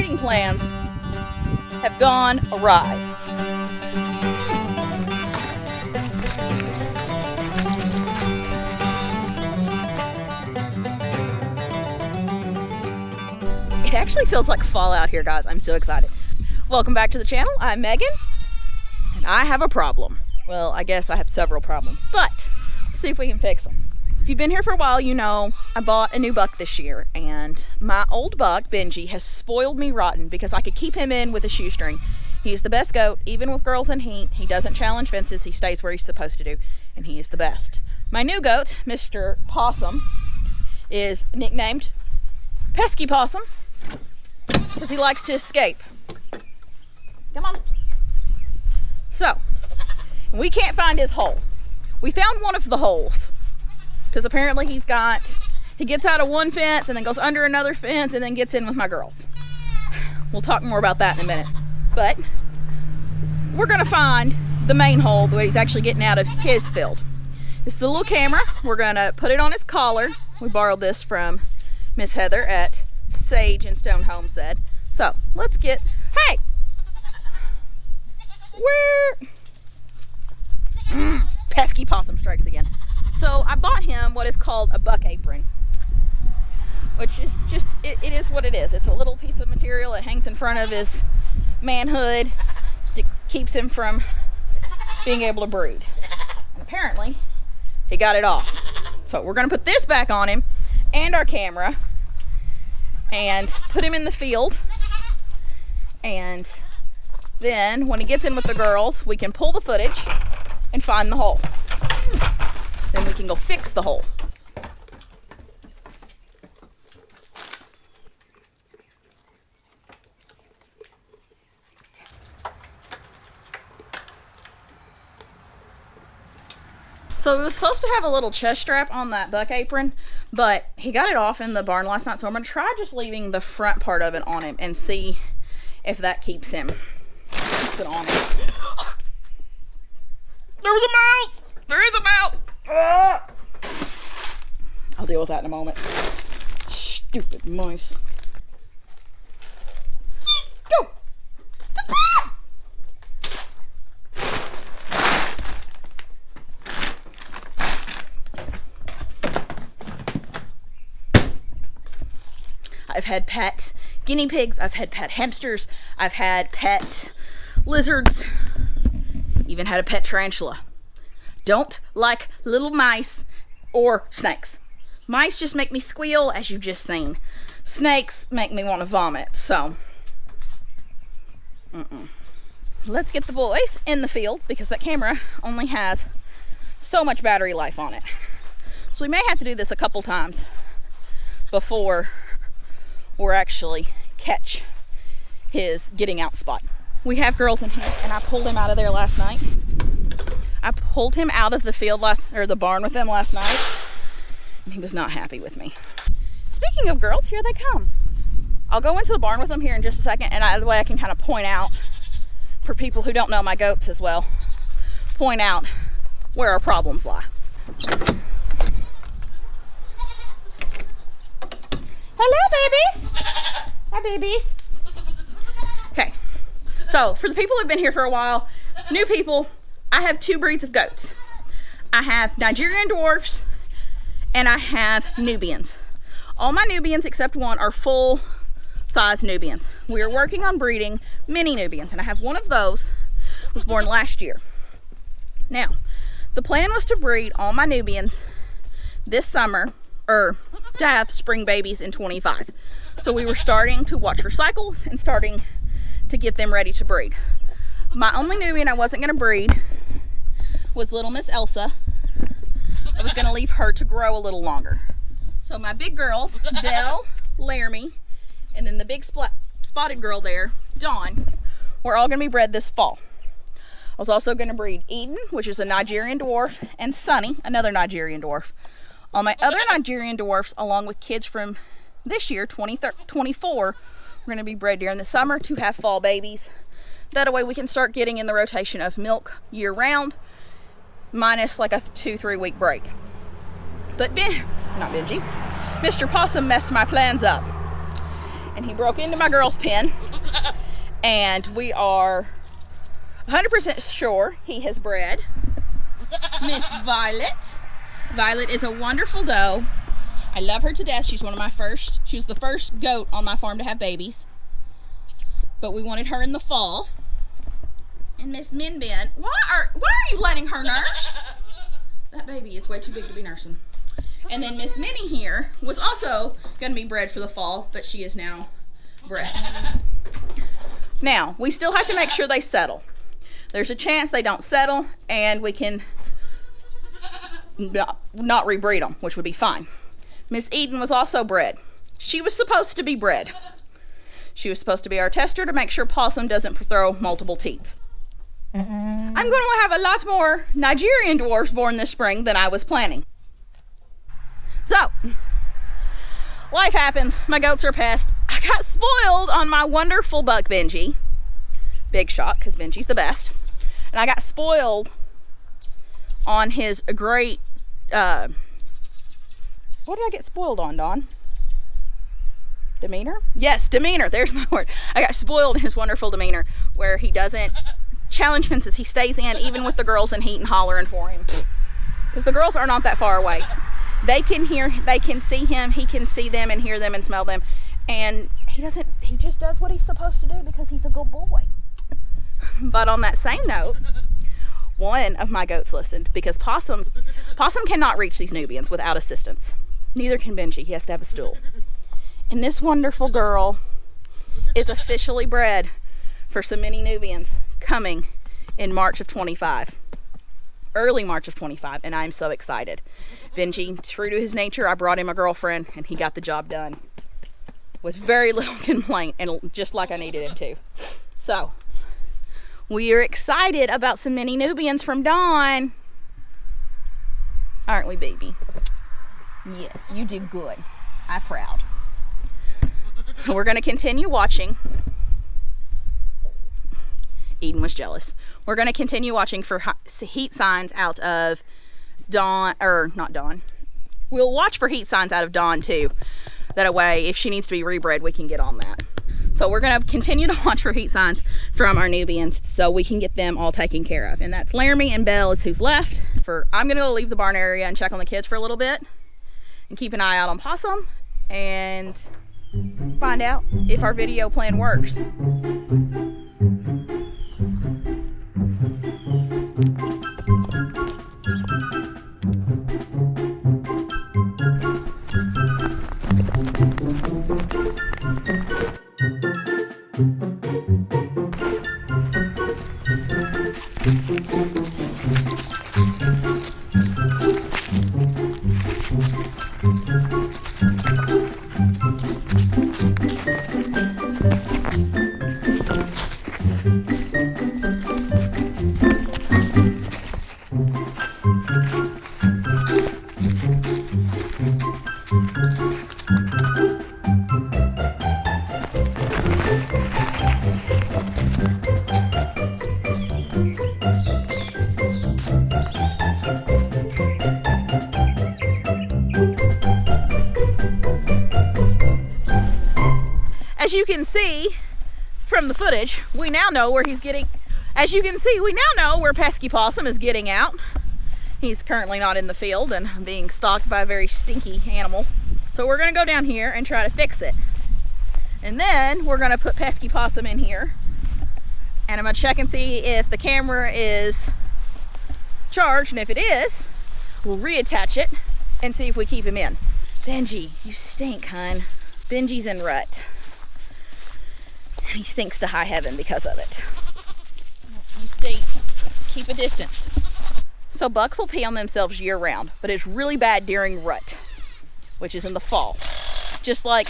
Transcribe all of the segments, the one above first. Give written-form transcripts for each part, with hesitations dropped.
breeding plans have gone awry. It actually feels like fall out here, guys. I'm so excited. Welcome back to the channel. I'm Megan, and I have a problem. Well, I guess I have several problems, but let's see if we can fix them. If you've been here for a while, you know I bought a new buck this year, and my old buck, Benji, has spoiled me rotten because I could keep him in with a shoestring. He's the best goat, even with girls in heat. He doesn't challenge fences. He stays where he's supposed to do, and he is the best. My new goat, Mr. Possum, is nicknamed Pesky Possum because he likes to escape. Come on. So, we can't find his hole. We found one of the holes because apparently he gets out of one fence and then goes under another fence and then gets in with my girls. We'll talk more about that in a minute. But we're gonna find the main hole where he's actually getting out of his field. It's the little camera. We're gonna put it on his collar. We borrowed this from Miss Heather at Sage and Stone Homestead. So let's get, hey! Pesky Possum strikes again. So I bought him what is called a buck apron, which is just, it is what it is. It's a little piece of material that hangs in front of his manhood that keeps him from being able to breed. And apparently he got it off. So we're gonna put this back on him and our camera and put him in the field, and then when he gets in with the girls, we can pull the footage and find the hole. Then we can go fix the hole. So it was supposed to have a little chest strap on that buck apron, but he got it off in the barn last night, so I'm going to try just leaving the front part of it on him and see if that keeps it on him. There was a mouse! There is a mouse! Ah! I'll deal with that in a moment. Stupid mice. Go! I've had pet guinea pigs, I've had pet hamsters, I've had pet lizards, even had a pet tarantula. Don't like little mice or snakes. Mice just make me squeal, as you just seen. Snakes make me want to vomit, so let's get the boys in the field because that camera only has so much battery life on it. So we may have to do this a couple times before we're actually catch his getting out spot. We have girls in here, and I pulled him out of there last night. I pulled him out of the field the barn with them last night, and he was not happy with me. Speaking of girls, here they come. I'll go into the barn with them here in just a second, and that way I can kind of point out, for people who don't know my goats as well, point out where our problems lie. Hello, babies. Hi, babies. Okay, so for the people who've been here for a while, new people, I have two breeds of goats. I have Nigerian dwarfs and I have Nubians. All my Nubians except one are full size Nubians. We are working on breeding mini-Nubians, and I have one of those, was born last year. Now, the plan was to breed all my Nubians this summer, or to have spring babies in 25. So we were starting to watch for cycles and starting to get them ready to breed. My only Nubian I wasn't going to breed was little Miss Elsa. I was going to leave her to grow a little longer. So my big girls, Belle, Laramie, and then the big spotted girl there, Dawn, we're all going to be bred this fall. I was also going to breed Eden, which is a Nigerian dwarf, and Sunny, another Nigerian dwarf. All my other Nigerian dwarfs, along with kids from this year, 2024, we're going to be bred during the summer to have fall babies. That way we can start getting in the rotation of milk year round, minus like a 2-3 week break. But not Benji, Mr. Possum messed my plans up. and he broke into my girl's pen, and we are 100% sure he has bred Miss Violet. Violet is a wonderful doe. I love her to death. She's one of my first. She was the first goat on my farm to have babies. But we wanted her in the fall. And Miss Minbin, why are you letting her nurse? That baby is way too big to be nursing. And then Miss Minnie here was also going to be bred for the fall, but she is now bred. Now, we still have to make sure they settle. There's a chance they don't settle, and we can not rebreed them, which would be fine. Miss Eden was also bred. She was supposed to be bred. She was supposed to be our tester to make sure Possum doesn't throw multiple teats. I'm going to have a lot more Nigerian dwarfs born this spring than I was planning. So, life happens. My goats are pest. I got spoiled on my wonderful buck Benji. Big shock, because Benji's the best. And I got spoiled on his great, what did I get spoiled on, Dawn? Demeanor? Yes, demeanor. There's my word. I got spoiled in his wonderful demeanor, where he doesn't challenge fences. He stays in, even with the girls in heat and hollering for him. Because the girls are not that far away. They can see him, he can see them and hear them and smell them. And he just does what he's supposed to do because he's a good boy. But on that same note, one of my goats listened, because Possum cannot reach these Nubians without assistance. Neither can Benji. He has to have a stool. And this wonderful girl is officially bred for some mini-Nubians coming in March of 25. Early March of 25, and I'm so excited. Benji, true to his nature, I brought him a girlfriend, and he got the job done with very little complaint, and just like I needed him to. So, we are excited about some mini-Nubians from Dawn. Aren't we, baby? Yes, you did good. I'm proud. So we're going to continue watching. Eden was jealous. We're going to continue watching for heat signs out of Dawn, or not Dawn. We'll watch for heat signs out of Dawn too. That way, if she needs to be rebred, we can get on that. So we're going to continue to watch for heat signs from our Nubians so we can get them all taken care of. And that's Laramie and Belle is who's left. I'm going to go leave the barn area and check on the kids for a little bit and keep an eye out on Possum and find out if our video plan works. As you can see from the footage, we now know where he's getting, as you can see, we now know where Pesky Possum is getting out. He's currently not in the field and being stalked by a very stinky animal. So we're gonna go down here and try to fix it. And then we're gonna put Pesky Possum in here. And I'm gonna check and see if the camera is charged, and if it is, we'll reattach it and see if we keep him in. Benji, you stink, hun. Benji's in rut. He stinks to high heaven because of it. You stink. Keep a distance. So bucks will pee on themselves year round, but it's really bad during rut, which is in the fall. Just like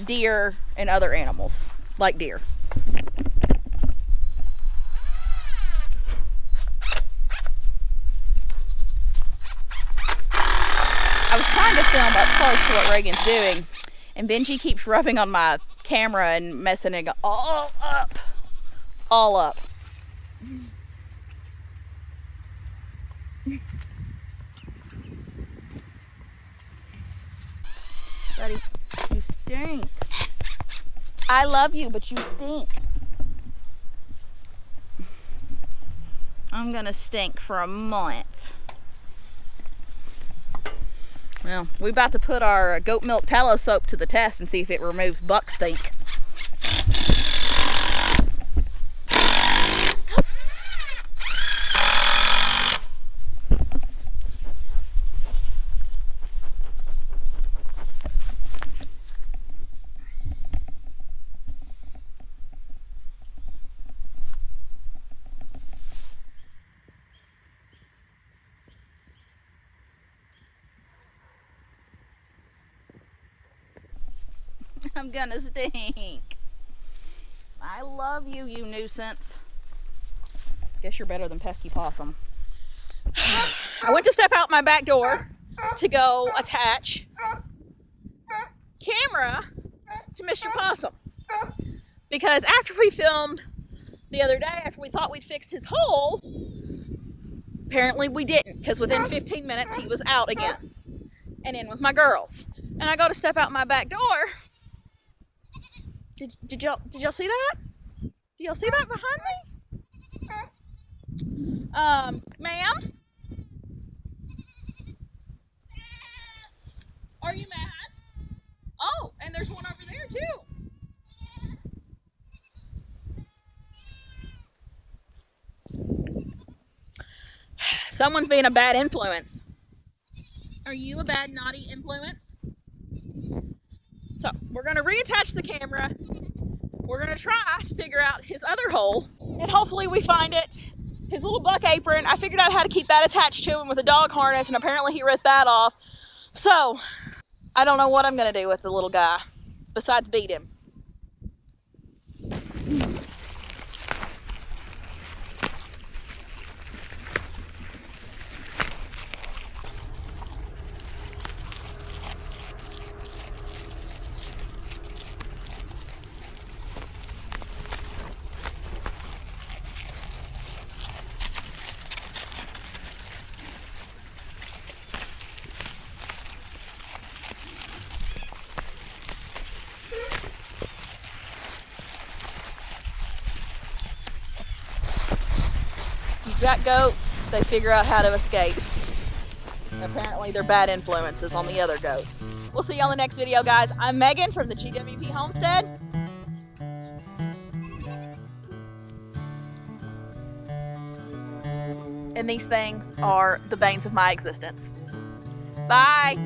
deer and other animals, like deer. I was trying to film up close to what Reagan's doing, and Benji keeps rubbing on my camera and messing it all up. All up. Buddy, you stink. I love you, but you stink. I'm gonna stink for a month. Well, we're about to put our goat milk tallow soap to the test and see if it removes buck stink. I'm gonna stink. I love you, you nuisance. Guess you're better than pesky possum. I went to step out my back door to go attach camera to Mr. Possum. Because after we filmed the other day, after we thought we'd fixed his hole, apparently we didn't, because within 15 minutes he was out again and in with my girls. And I go to step out my back door. Did y'all see that? Did y'all see that behind me? Ma'ams? Are you mad? Oh, and there's one over there too. Someone's being a bad influence. Are you a bad, naughty influence? So, we're going to reattach the camera. We're going to try to figure out his other hole. And hopefully we find it. His little buck apron. I figured out how to keep that attached to him with a dog harness, and apparently he ripped that off. So, I don't know what I'm going to do with the little guy, besides beat him. You've got goats, they figure out how to escape. Apparently they're bad influences on the other goats. We'll see you on the next video, guys. I'm Megan from the GWP Homestead. And these things are the banes of my existence. Bye.